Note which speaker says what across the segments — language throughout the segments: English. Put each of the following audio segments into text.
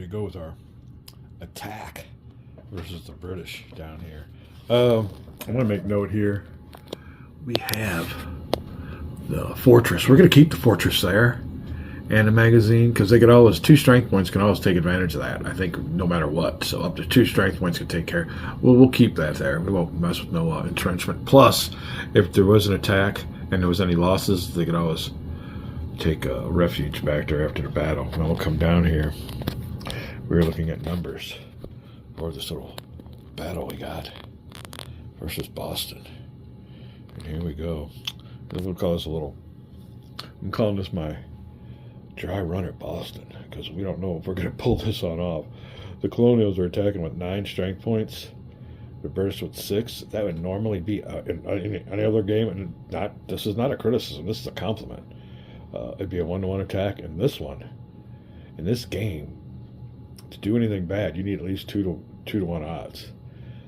Speaker 1: you go with our attack versus the British down here. I want to make note here. We have the fortress. We're going to keep the fortress there and the magazine because they could always, 2 strength points can always take advantage of that. I think no matter what. So up to 2 strength points can take care. Well, we'll keep that there. We won't mess with no entrenchment. Plus, if there was an attack and there was any losses, they could always take a refuge back there after the battle. Now we'll come down here. We're looking at numbers for this little battle we got versus Boston. And here we go. We'll call this a little, I'm calling this my dry run at Boston because we don't know if we're going to pull this on off. The Colonials are attacking with 9 strength points. The British with 6. That would normally be in any other game, and this is not a criticism. This is a compliment. It'd be a 1-to-1 attack. In this one, in this game, to do anything bad, you need at least 2-to-1 odds.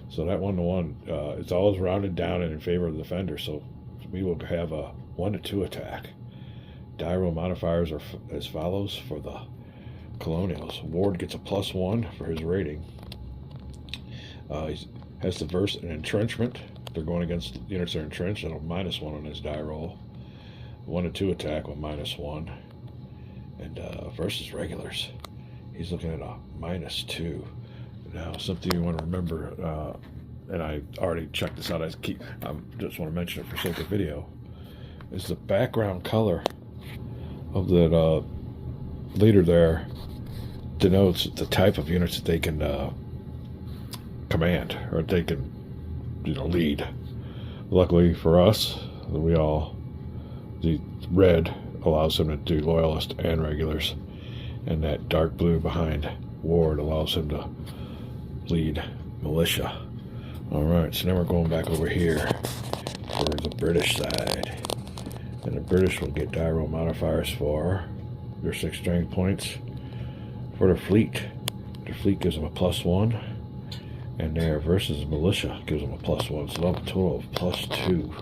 Speaker 1: So that 1-to-1, it's always rounded down and in favor of the defender. So we will have a 1-to-2 attack. Die roll modifiers are as follows for the Colonials. Ward gets a +1 for his rating. He has to verse an entrenchment. They're going against units that are entrenched. And a -1 on his die roll. 1-to-2 attack with -1. And versus regulars, he's looking at a -2. Now, something you want to remember, and I already checked this out. I just want to mention it for sake of video. Is the background color of that leader there denotes the type of units that they can command or they can, lead. Luckily for us, the red allows him to do loyalist and regulars, and that dark blue behind Ward allows him to lead militia. All right, so now we're going back over here for the British side. And the British will get die roll modifiers for their 6 strength points. For the fleet gives them a +1. And their versus militia gives them a +1. So they'll have a total of +2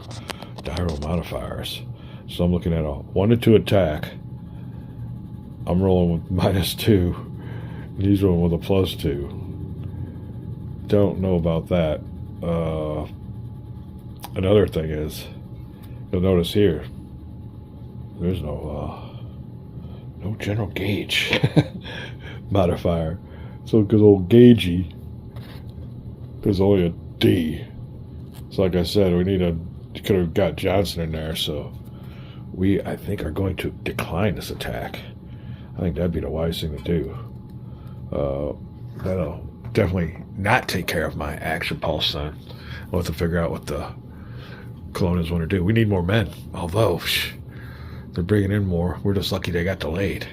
Speaker 1: die roll modifiers. So I'm looking at a 1-to-2 attack. I'm rolling with -2. And he's rolling with a +2. Don't know about that. Another thing is, you'll notice here, there's no general gauge modifier. So because old Gagey, there's only a D. So like I said, could have got Johnson in there. So I think are going to decline this attack. I think that'd be the wise thing to do. That'll definitely not take care of my action pulse then. I'll have to figure out what the Colonials want to do. We need more men, although they're bringing in more. We're just lucky they got delayed.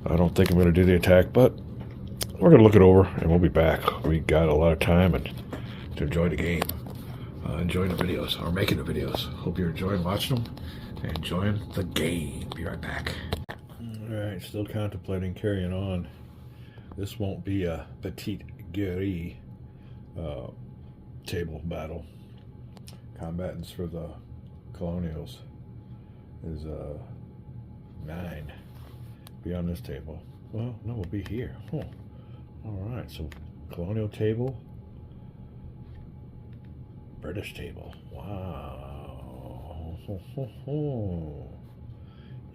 Speaker 1: I don't think I'm going to do the attack, but we're going to look it over and we'll be back. We got a lot of time and to enjoy the game, enjoying the videos or making the videos. Hope you're enjoying watching them and enjoying the game. Be right back. All right, still contemplating carrying on. This won't be a petite guerre table battle. Combatants for the Colonials is 9. Be on this table. Well, no, we'll be here. Huh. All right, so Colonial table, British table. Wow.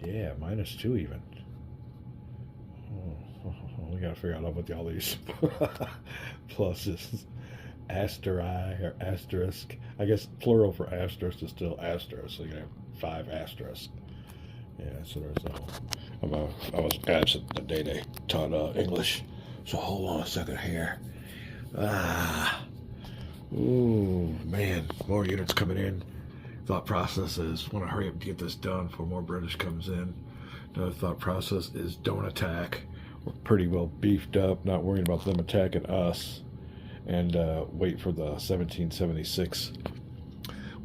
Speaker 1: Yeah, -2 even. We gotta figure out what all these pluses. Asteri or asterisk. I guess plural for asterisk is still asterisk. So you have 5 asterisks. Yeah, so there's no. I was absent the day they taught English. So hold on a second here. Ooh, man, more units coming in. Thought process is want to hurry up and get this done before more British comes in. Another thought process is don't attack. We're pretty well beefed up, not worrying about them attacking us. And wait for the 1776.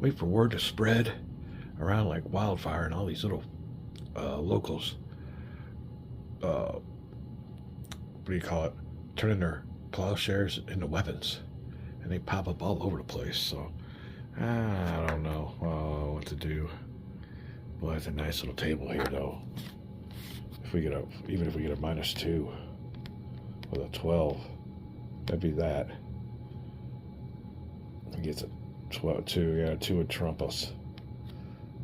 Speaker 1: Wait for word to spread around like wildfire and all these little locals. What do you call it? Turning their plowshares into weapons. And they pop up all over the place. So I don't know what to do. Well, it's a nice little table here, though. Even if we get a -2, with a 12. That'd be that. He gets a 12, 2. Yeah, 2 would trump us.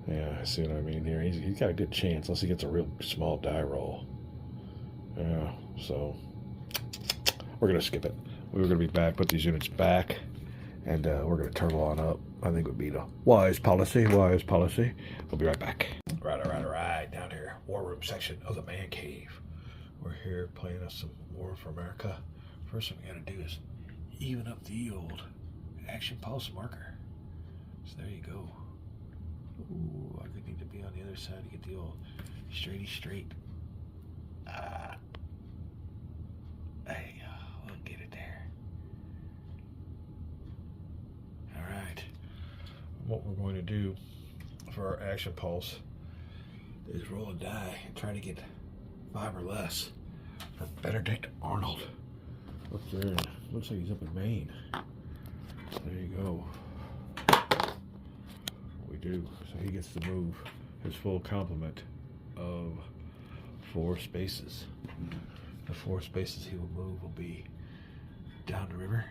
Speaker 1: Yeah, I see what I mean here. He's got a good chance, unless he gets a real small die roll. Yeah, so we're going to skip it. We're going to be back, put these units back, and we're going to turtle on up. I think would be the wise policy. We'll be right back. All right. Down here, War Room section of the Man Cave. We're here playing us some War for America. First thing we got to do is even up the old action pulse marker. So there you go. Ooh, I could need to be on the other side to get the old straight. There you go. We'll get it there. All right. What we're going to do for our action pulse is roll a die and try to get 5 or less for Benedict Arnold. Up there, looks like he's up in Maine. There you go. We do. So he gets to move his full complement of 4 spaces. The 4 spaces he will move will be down the river,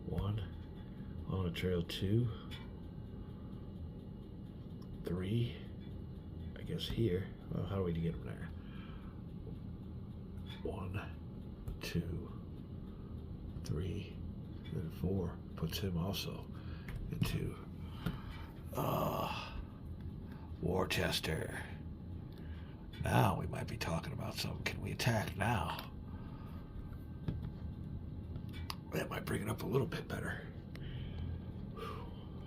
Speaker 1: 1, on a trail 2, 3, I guess here. Well, how do we get him there? 1, 2, 3, and 4 puts him also into Worcester. Now we might be talking about something. Can we attack now? That might bring it up a little bit better.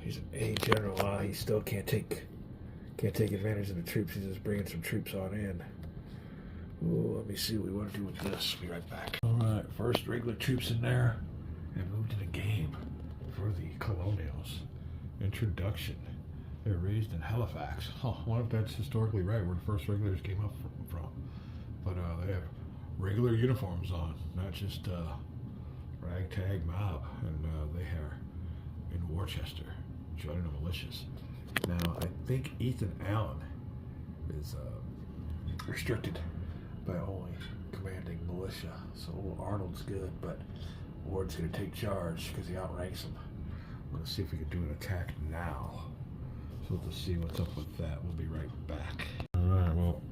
Speaker 1: He's an A general. He still can't take advantage of the troops. He's just bringing some troops on in. Ooh, let me see what we want to do with this. Be right back. All right, first regular troops in there and moved in a game for the Colonials. Introduction. They're raised in Halifax. Oh, I wonder if that's historically right, where the first regulars came up from. But they have regular uniforms on, not just ragtag mob. And they are in Worcester, joining the militias. Now, I think Ethan Allen is restricted by only commanding militia. So Arnold's good, but Ward's going to take charge because he outranks him. Let's see if we can do an attack now. So let's see what's up with that. We'll be right back. All right, well,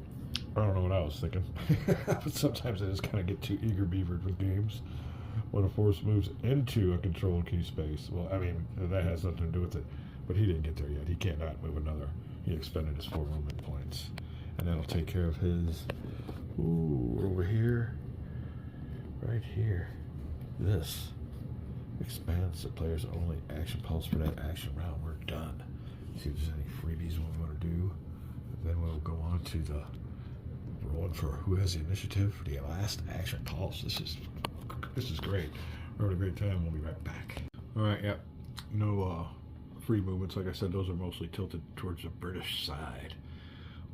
Speaker 1: I don't know what I was thinking. But sometimes I just kind of get too eager-beavered with games when a force moves into a controlled key space. Well, I mean, that has nothing to do with it. But he didn't get there yet. He cannot move another. He expended his 4 movement points. And that'll take care of his... Ooh, over here. Right here. This expands the player's only action pulse for that action round. We're done. See if there's any freebies we want to do. Then we'll go on to the rolling for who has the initiative for the last action pulse. This is great. We're having a great time. We'll be right back. All right, yeah. No free movements. Like I said, those are mostly tilted towards the British side.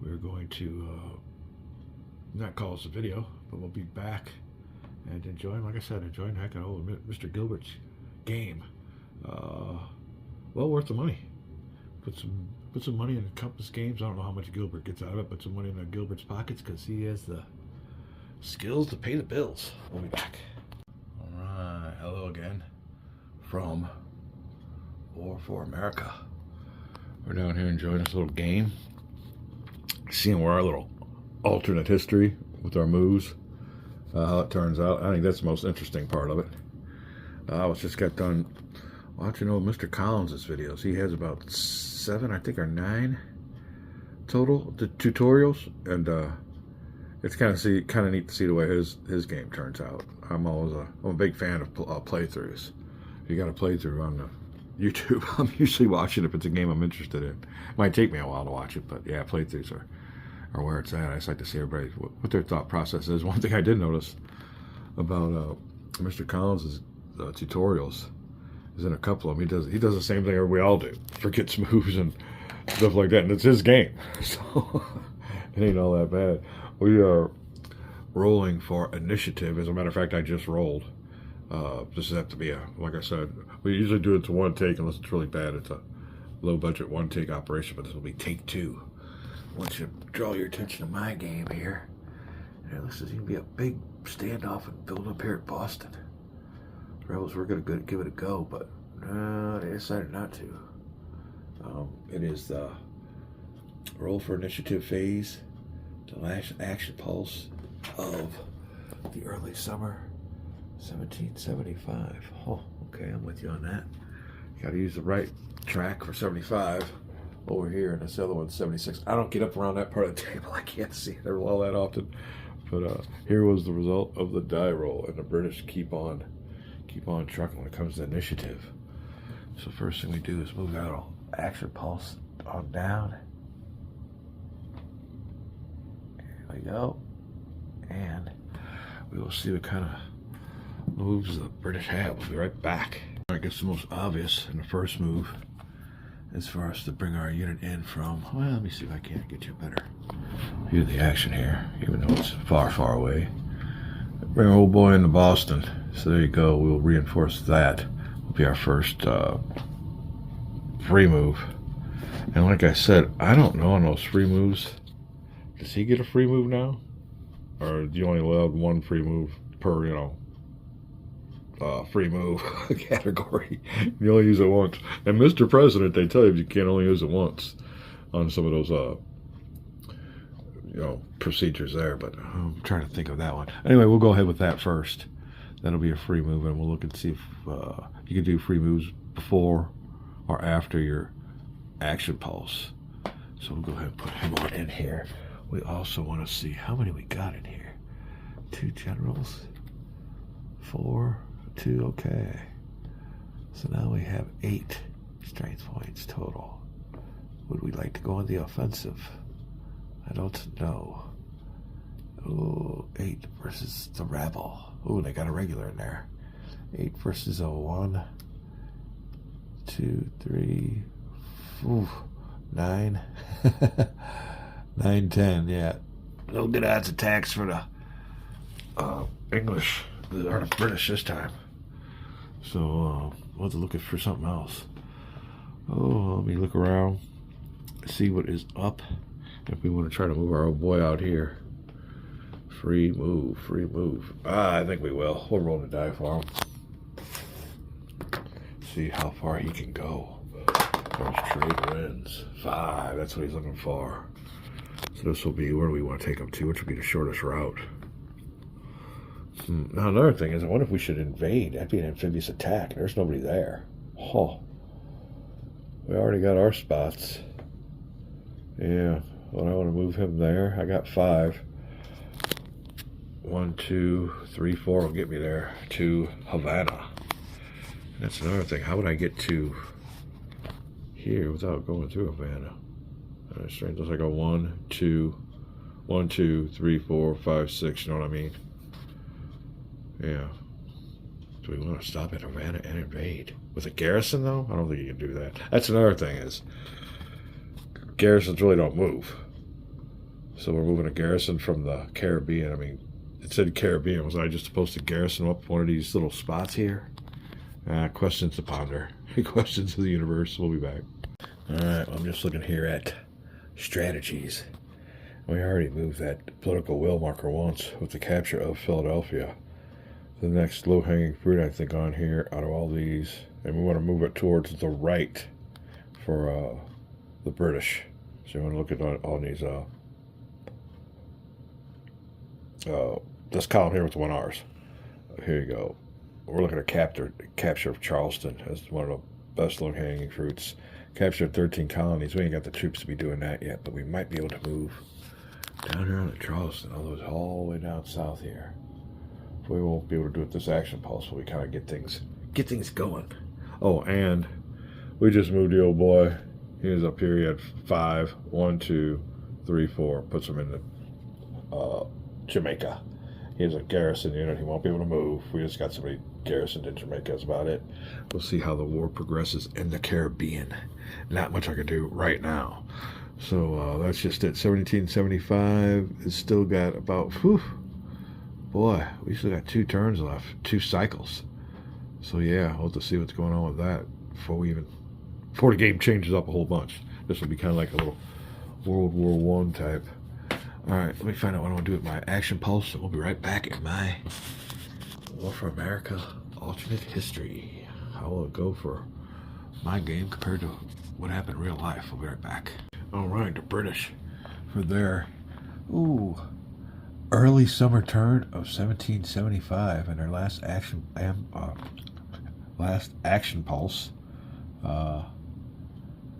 Speaker 1: We're going to not call this a video, but we'll be back and enjoying, like I said, enjoying the heck out of Mr. Gilbert's game. Well worth the money. Put some money in Compass Games. I don't know how much Gilbert gets out of it. Put some money in Gilbert's pockets because he has the skills to pay the bills. We'll be back. All right, hello again from War for America. We're down here enjoying this little game, seeing where our little alternate history with our moves, how it turns out. I think that's the most interesting part of it. I was just got done watching old Mr. Collins' videos. He has about 7, I think, or 9 total tutorials, and it's kind of neat to see the way his game turns out. I'm a big fan of playthroughs. If you got a playthrough on the YouTube, I'm usually watching if it's a game I'm interested in. It might take me a while to watch it, but yeah, playthroughs are where it's at. I just like to see everybody what their thought process is. One thing I did notice about Mr. Collins' tutorials is in a couple of them he does the same thing we all do, forgets moves and stuff like that, and it's his game, so it ain't all that bad. We are rolling for initiative. As a matter of fact, I just rolled. This has to be like I said, we usually do it to one take unless it's really bad. It's a low budget one take operation, but this will be take 2. I want you to draw your attention to my game here. Yeah, this is going to be a big standoff and build up here at Boston. Rebels were going to give it a go, but they decided not to. It is the roll for initiative phase, the last action pulse of the early summer 1775. Oh, okay, I'm with you on that. Got to use the right track for 75 over here, and this other one's 76. I don't get up around that part of the table. I can't see it all that often. But here was the result of the die roll, and the British keep on trucking when it comes to initiative. So first thing we do is move that little action pulse on down. There we go. And we will see what kind of moves the British have. We'll be right back. I guess the most obvious in the first move is for us to bring our unit in from, well, let me see if I can't get you a better view of the action here, even though it's far, far away. Bring our old boy into Boston. So there you go. We'll reinforce that. Will be our first free move. And like I said, I don't know on those free moves. Does he get a free move now? Or do you only allowed one free move per, free move category? You only use it once. And Mr. President, they tell you can't only use it once on some of those procedures there, but I'm trying to think of that one. Anyway, we'll go ahead with that first. That'll be a free move, and we'll look and see if you can do free moves before or after your action pulse. So we'll go ahead and put him on in here. We also want to see how many we got in here. 2 generals, 4, 2, okay. So now we have 8 strength points total. Would we like to go on the offensive? I don't know. Oh, 8 versus the rebel. Oh, they got a regular in there. 8 versus a 1, 2, 3, 9. 9, 10, yeah. No good odds of tax for the English, or the British this time. So, we'll have to look for something else. Oh, let me look around, see what is up. If we want to try to move our old boy out here. Free move, free move. I think we will. We'll roll the die for him. See how far he can go. There's trade wins. 5, that's what he's looking for. So this will be, where do we want to take him to? Which would be the shortest route? Now another thing is, I wonder if we should invade. That'd be an amphibious attack. There's nobody there. Oh. We already got our spots. Yeah. Well, I want to move him there. I got 5. 1, 2, 3, 4 will get me there to Havana. That's another thing. How would I get to here without going through Havana? Strength looks like a 1, 2, 1, 2, 3, 4, 5, 6. You know what I mean? Yeah. Do we want to stop at Havana and invade with a garrison though? I don't think you can do that. That's another thing is garrisons really don't move. So we're moving a garrison from the Caribbean. I mean, it said Caribbean. Was I just supposed to garrison up one of these little spots here? Questions to ponder. Questions of the universe. We'll be back. All right, well, I'm just looking here at strategies. We already moved that political will marker once with the capture of Philadelphia. The next low-hanging fruit, I think, on here out of all these, and we want to move it towards the right for the British. So you want to look at all these. This column here with the 1 R's. Here you go. We're looking at capture of Charleston as one of the best low-hanging fruits. Capture 13 colonies. We ain't got the troops to be doing that yet, but we might be able to move down here on Charleston, all the way down south here. We won't be able to do it this action pulse, so we kind of get things going. Oh, and we just moved the old boy. He was up here. He had 5. 1, 2, 3, 4. Puts him in the Jamaica. He has a garrison unit. He won't be able to move. We just got somebody garrisoned in Jamaica. That's about it. We'll see how the war progresses in the Caribbean. Not much I can do right now. So that's just it. 1775 is still got about, boy, we still got 2 turns left, 2 cycles. So yeah, we'll have to see what's going on with that before the game changes up a whole bunch. This will be kind of like a little World War I type. All right, let me find out what I want to do with my action pulse. We'll be right back in my War for America alternate history. How will it go for my game compared to what happened in real life? We'll be right back. All right, the British for their early summer turn of 1775 and their last action pulse.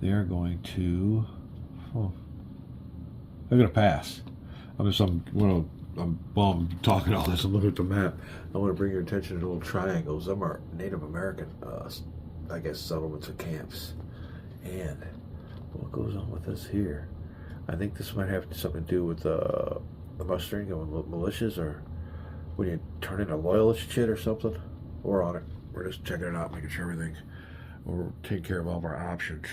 Speaker 1: They're going to. They're going to pass. While I'm talking all this, I'm looking at the map. I want to bring your attention to the little triangles. Them are Native American, I guess, settlements or camps. And what goes on with this here? I think this might have something to do with the mustering of militias, or when you turn into loyalist shit or something. We're on it. We're just checking it out, making sure we're taking care of all of our options.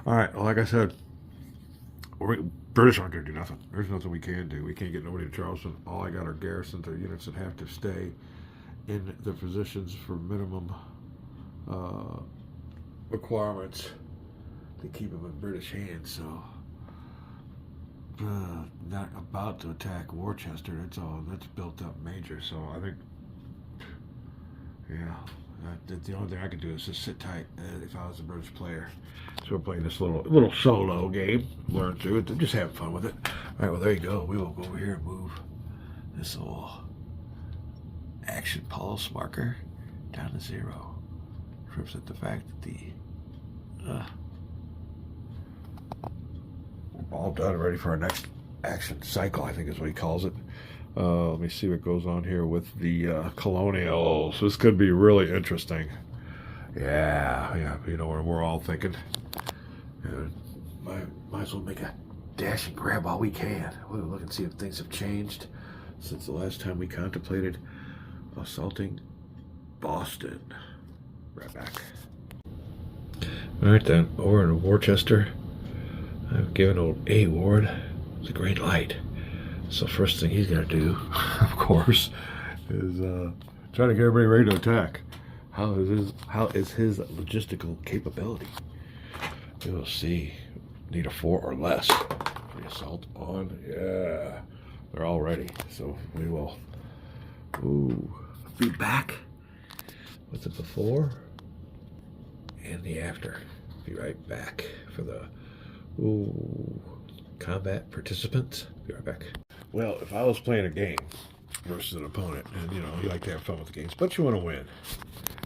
Speaker 1: All right. Well, like I said, British aren't going to do nothing. There's nothing we can do. We can't get nobody to Charleston. All I got are garrisons or units that have to stay in their positions for minimum requirements to keep them in British hands. So, not about to attack Worcester. That's built up major. So I think, yeah. The only thing I could do is just sit tight if I was a British player. So we're playing this little solo game. Learn through it. Just having fun with it. All right, well, there you go. We will go over here and move this little action pulse marker down to 0. Proves that the fact that we're all done, ready for our next action cycle, I think is what he calls it. Let me see what goes on here with the colonials. This could be really interesting. Yeah, you know what we're all thinking. Might as well make a dash and grab while we can. We'll look and see if things have changed since the last time we contemplated assaulting Boston. Right back. All right then, over in Worcester, I've given old A. Ward the green light. So first thing he's going to do, of course, is try to get everybody ready to attack. How is his logistical capability? We will see. Need a 4 or less for the assault on. Yeah, they're all ready. So we will be back with the before and the after. Be right back for the combat participants. Be right back. Well, if I was playing a game versus an opponent, and you like to have fun with the games, but you want to win,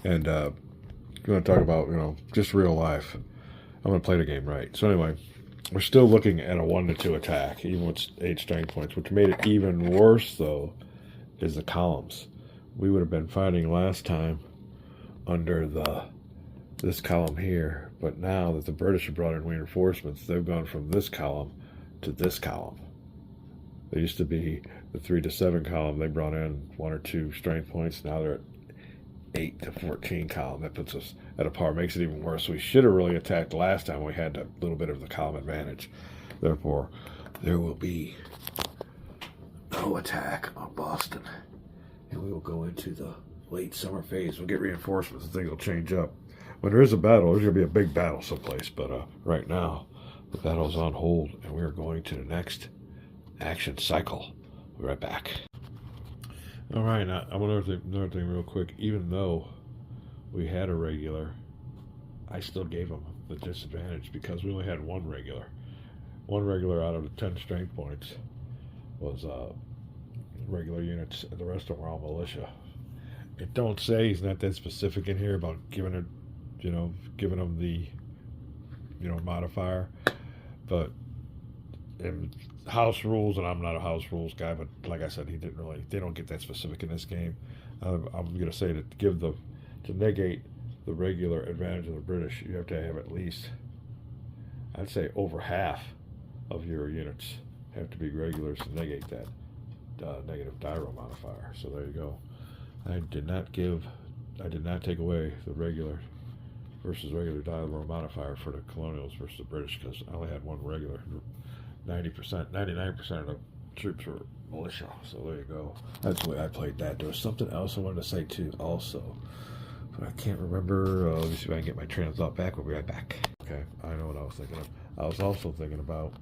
Speaker 1: and you want to talk about just real life, I'm going to play the game right. So anyway, we're still looking at a 1 to 2 attack, even with 8 strength points. Which made it even worse, though, is the columns. We would have been fighting last time under this column here, but now that the British have brought in reinforcements, they've gone from this column to this column. They used to be the 3 to 7 column. They brought in 1 or 2 strength points. Now they're at 8 to 14 column. That puts us at a par. Makes it even worse. We should have really attacked last time. We had a little bit of the column advantage. Therefore, there will be no attack on Boston. And we will go into the late summer phase. We'll get reinforcements and things will change up. When there is a battle, there's going to be a big battle someplace. But right now, the battle is on hold. And we are going to the next action cycle. We'll be right back. All right, now another thing real quick. Even though we had a regular, I still gave them the disadvantage because we only had one regular. One regular out of the 10 strength points was regular units, and the rest of them were all militia. It don't say, he's not that specific in here about giving it, giving them the, modifier, but in house rules, and I'm not a house rules guy, but like I said, they don't get that specific in this game. I'm going to say that to negate the regular advantage of the British, you have to have at least, I'd say, over half of your units have to be regulars to negate that negative die roll modifier. So there you go. I did not take away the regular versus regular die roll modifier for the colonials versus the British, because I only had one regular. 99% of the troops were militia. So there you go. That's the way I played that. There was something else I wanted to say too also, but I can't remember. Let me see if I can get my train of thought back. We'll be right back. Okay, I know what I was thinking of. I was also thinking about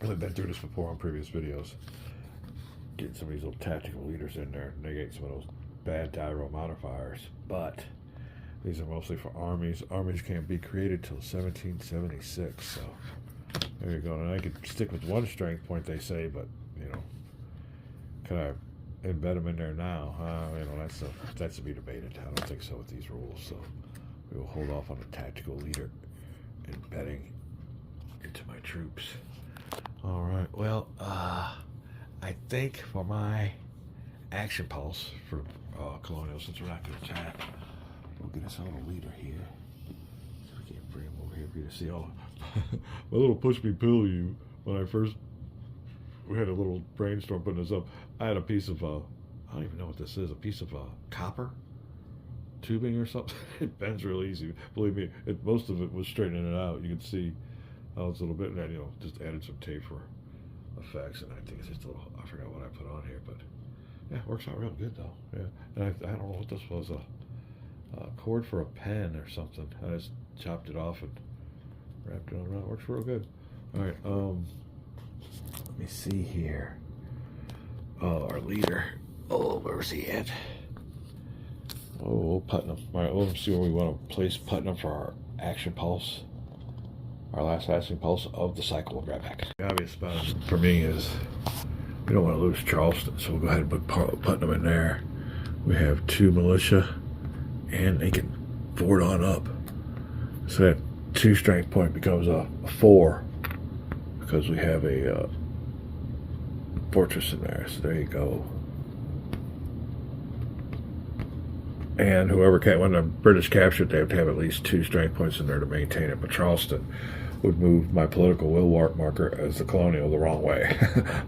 Speaker 1: I've been through this before on previous videos. Getting some of these little tactical leaders in there, negating some of those bad gyro modifiers. But these are mostly for armies. Armies can't be created till 1776. So there you go. And I could stick with one strength point, they say, but you know, can I embed them in there now? You know, that's to be debated. I don't think so with these rules. So we will hold off on the tactical leader embedding into my troops. All right. Well, I think for my action pulse for Colonial, since we're not going to attack, we'll get us a little leader here. So we can bring him over here for you to see all my little push me pull you. When we had a little brainstorm putting this up, I had a piece of I don't even know what this is, a piece of copper tubing or something. It bends real easy. Believe me, most of it was straightening it out. You can see how it's a little bit, and then, you know, just added some tape for effects, and I think it's just a little, I forgot what I put on here, but yeah, it works out real good though. Yeah, and I don't know what this was, a cord for a pen or something. I just chopped it off and wrapped it around. It works real good. All right, let me see here. Oh, our leader. Oh, where's he at? Oh, Putnam. All right, let's see where we want to place Putnam for our action pulse. Our last action pulse of the cycle. We'll grab back. The obvious spot for me is we don't want to lose Charleston, so we'll go ahead and put Putnam in there. We have 2 militia, and they can forward on up. So that 2 strength point becomes a 4 because we have a fortress in there. So there you go. And whoever when the British captured, they have to have at least 2 strength points in there to maintain it. But Charleston would move my political will marker as the Colonial the wrong way.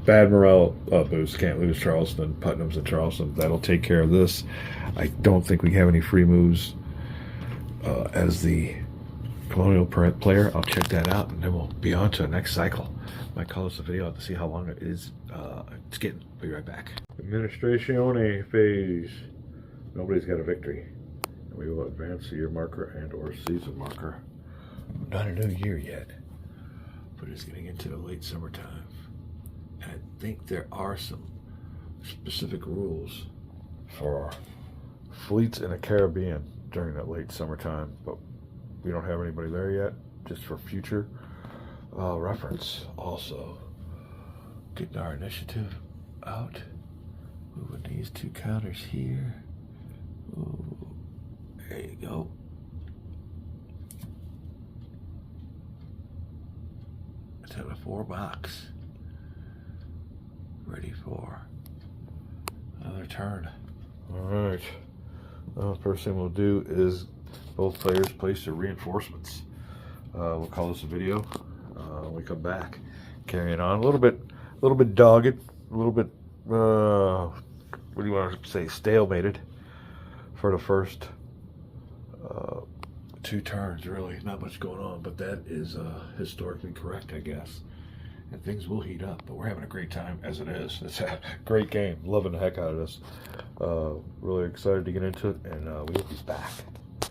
Speaker 1: Bad morale boost. Can't lose Charleston. Putnam's in Charleston. That'll take care of this. I don't think we have any free moves as the Colonial player. I'll check that out, and then we'll be on to the next cycle. Might call this a video to see how long it is. It's getting. Be right back. Administratione phase. Nobody's got a victory. We will advance the year marker and or season marker. Not a new year yet, but it's getting into the late summertime. And I think there are some specific rules for fleets in the Caribbean during that late summertime, but we don't have anybody there yet, just for future reference. Also, getting our initiative out. Moving these 2 counters here. Ooh, there you go. Let's have a 4 box. Ready for another turn. Alright. Well, the first thing we'll do is both players place their reinforcements. We'll call this a video. When we come back, carrying on a little bit dogged, a little bit what do you want to say, stalemated for the first 2 turns. Really not much going on, but that is historically correct, I guess, and things will heat up, but we're having a great time as it is. It's a great game. Loving the heck out of this. Really excited to get into it, and we will be back.